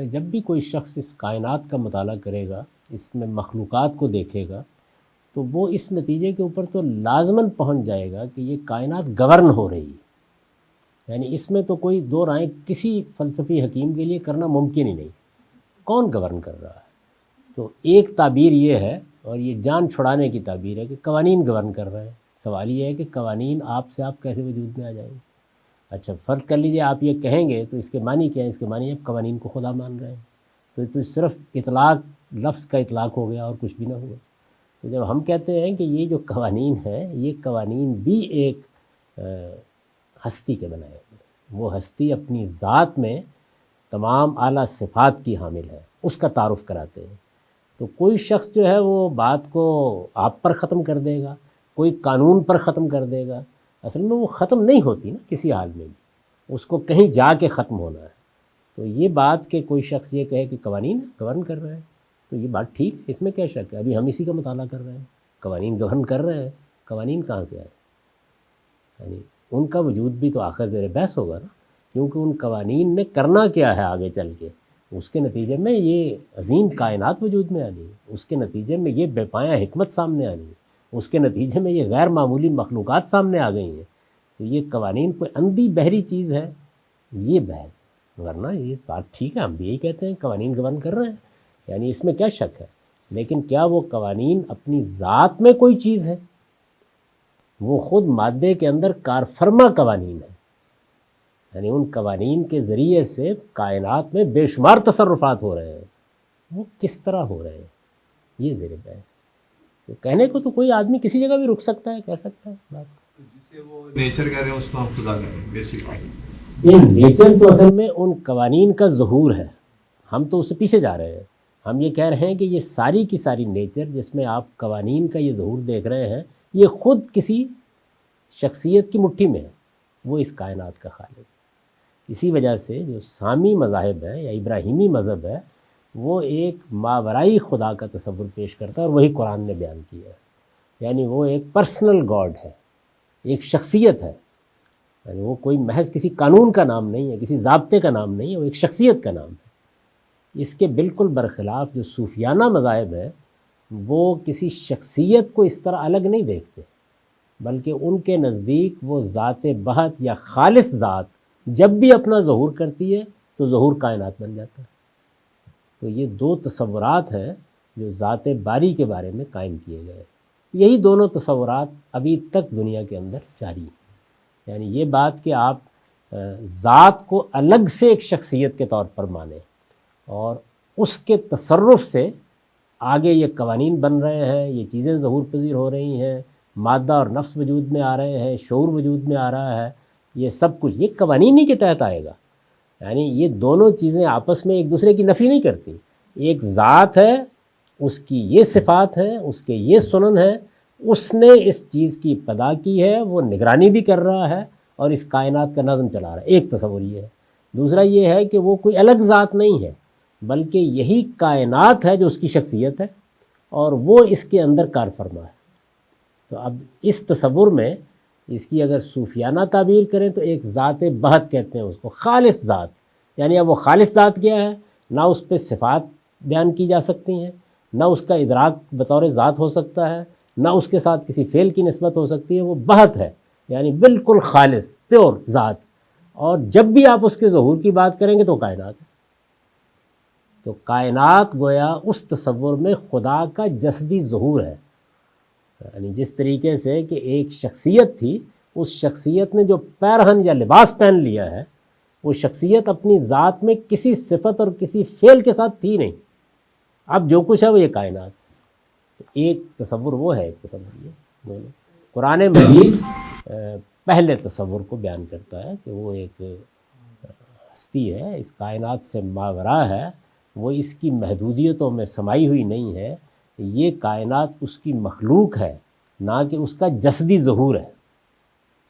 ہے جب بھی کوئی شخص اس کائنات کا مطالعہ کرے گا، اس میں مخلوقات کو دیکھے گا، تو وہ اس نتیجے کے اوپر تو لازماً پہنچ جائے گا کہ یہ کائنات گورن ہو رہی ہے، یعنی اس میں تو کوئی دو رائے کسی فلسفی حکیم کے لیے کرنا ممکن ہی نہیں، کون گورن کر رہا ہے؟ تو ایک تعبیر یہ ہے، اور یہ جان چھڑانے کی تعبیر ہے، کہ قوانین گورن کر رہے ہیں۔ سوال یہ ہے کہ قوانین آپ سے آپ کیسے وجود میں آ جائیں گے؟ اچھا فرض کر لیجئے آپ یہ کہیں گے تو اس کے معنی کیا ہے؟ اس کے معنی آپ قوانین کو خدا مان رہے ہیں، تو صرف اطلاق، لفظ کا اطلاق ہو گیا اور کچھ بھی نہ ہوا۔ تو جب ہم کہتے ہیں کہ یہ جو قوانین ہیں، یہ قوانین بھی ایک ہستی کے بنائے ہوئے ہیں، وہ ہستی اپنی ذات میں تمام اعلیٰ صفات کی حامل ہے، اس کا تعارف کراتے ہیں۔ تو کوئی شخص جو ہے وہ بات کو آپ پر ختم کر دے گا، کوئی قانون پر ختم کر دے گا، اصل میں وہ ختم نہیں ہوتی نا کسی حال میں بھی، اس کو کہیں جا کے ختم ہونا ہے۔ تو یہ بات کہ کوئی شخص یہ کہے کہ قوانین گورن کر رہے ہیں، تو یہ بات ٹھیک ہے، اس میں کیا شک ہے؟ ابھی ہم اسی کا مطالعہ کر رہے ہیں، قوانین گورن کر رہے ہیں، قوانین کہاں سے آئے؟ یعنی ان کا وجود بھی تو آخر زیر بحث ہوگا نا، کیونکہ ان قوانین میں کرنا کیا ہے آگے چل کے، اس کے نتیجے میں یہ عظیم کائنات وجود میں آنی ہے، اس کے نتیجے میں یہ بے پایہ حکمت سامنے آنی ہے، اس کے نتیجے میں یہ غیر معمولی مخلوقات سامنے آ گئی ہیں۔ تو یہ قوانین کوئی اندھی بہری چیز ہے، یہ بحث ہے، ورنہ یہ بات ٹھیک ہے، ہم بھی یہی کہتے ہیں قوانین گورن کر رہے ہیں، یعنی اس میں کیا شک ہے؟ لیکن کیا وہ قوانین اپنی ذات میں کوئی چیز ہے؟ وہ خود مادے کے اندر کار فرما قوانین ہیں، یعنی ان قوانین کے ذریعے سے کائنات میں بے شمار تصرفات ہو رہے ہیں، وہ کس طرح ہو رہے ہیں، یہ زیر بحث ہے۔ تو کہنے کو تو کوئی آدمی کسی جگہ بھی رک سکتا ہے، کہہ سکتا ہے بات کو، جسے وہ نیچر کہہ رہے ہیں اس کو ہم خدا کہہ رہے ہیں بیسکلی۔ یہ نیچر تو اصل میں ان قوانین کا ظہور ہے، ہم تو اس سے پیچھے جا رہے ہیں، ہم یہ کہہ رہے ہیں کہ یہ ساری کی ساری نیچر جس میں آپ قوانین کا یہ ظہور دیکھ رہے ہیں، یہ خود کسی شخصیت کی مٹھی میں ہے، وہ اس کائنات کا خالق ہے۔ اسی وجہ سے جو سامی مذاہب ہے یا ابراہیمی مذہب ہے، وہ ایک ماورائی خدا کا تصور پیش کرتا ہے، اور وہی قرآن نے بیان کیا ہے، یعنی وہ ایک پرسنل گاڈ ہے، ایک شخصیت ہے، یعنی وہ کوئی محض کسی قانون کا نام نہیں ہے، کسی ضابطے کا نام نہیں ہے، وہ ایک شخصیت کا نام ہے۔ اس کے بالکل برخلاف جو صوفیانہ مذاہب ہے، وہ کسی شخصیت کو اس طرح الگ نہیں دیکھتے، بلکہ ان کے نزدیک وہ ذات بہت یا خالص ذات جب بھی اپنا ظہور کرتی ہے تو ظہور کائنات بن جاتا ہے۔ تو یہ دو تصورات ہیں جو ذات باری کے بارے میں قائم کیے گئے، یہی دونوں تصورات ابھی تک دنیا کے اندر جاری ہیں، یعنی یہ بات کہ آپ ذات کو الگ سے ایک شخصیت کے طور پر مانیں، اور اس کے تصرف سے آگے یہ قوانین بن رہے ہیں، یہ چیزیں ظہور پذیر ہو رہی ہیں، مادہ اور نفس وجود میں آ رہے ہیں، شعور وجود میں آ رہا ہے، یہ سب کچھ یہ قوانین ہی کے تحت آئے گا۔ یعنی یہ دونوں چیزیں آپس میں ایک دوسرے کی نفی نہیں کرتی، ایک ذات ہے، اس کی یہ صفات ہیں، اس کے یہ سنن ہے، اس نے اس چیز کی ابتدا کی ہے، وہ نگرانی بھی کر رہا ہے اور اس کائنات کا نظم چلا رہا ہے، ایک تصور یہ ہے۔ دوسرا یہ ہے کہ وہ کوئی الگ ذات نہیں ہے، بلکہ یہی کائنات ہے جو اس کی شخصیت ہے، اور وہ اس کے اندر کار فرما ہے۔ تو اب اس تصور میں اس کی اگر صوفیانہ تعبیر کریں تو ایک ذات بہت کہتے ہیں اس کو، خالص ذات، یعنی اب وہ خالص ذات کیا ہے؟ نہ اس پہ صفات بیان کی جا سکتی ہیں، نہ اس کا ادراک بطور ذات ہو سکتا ہے، نہ اس کے ساتھ کسی فعل کی نسبت ہو سکتی ہے، وہ بہت ہے، یعنی بالکل خالص پیور ذات، اور جب بھی آپ اس کے ظہور کی بات کریں گے تو کائنات ہے۔ تو کائنات گویا اس تصور میں خدا کا جسدی ظہور ہے، یعنی جس طریقے سے کہ ایک شخصیت تھی، اس شخصیت نے جو پیرہن یا لباس پہن لیا ہے، وہ شخصیت اپنی ذات میں کسی صفت اور کسی فعل کے ساتھ تھی نہیں، اب جو کچھ ہے وہ یہ کائنات ہے۔ ایک تصور وہ ہے، ایک تصور یہ، دونوں۔ قرآن مجید پہلے تصور کو بیان کرتا ہے کہ وہ ایک ہستی ہے، اس کائنات سے ماوراء ہے، وہ اس کی محدودیتوں میں سمائی ہوئی نہیں ہے، یہ کائنات اس کی مخلوق ہے، نہ کہ اس کا جسدی ظہور ہے۔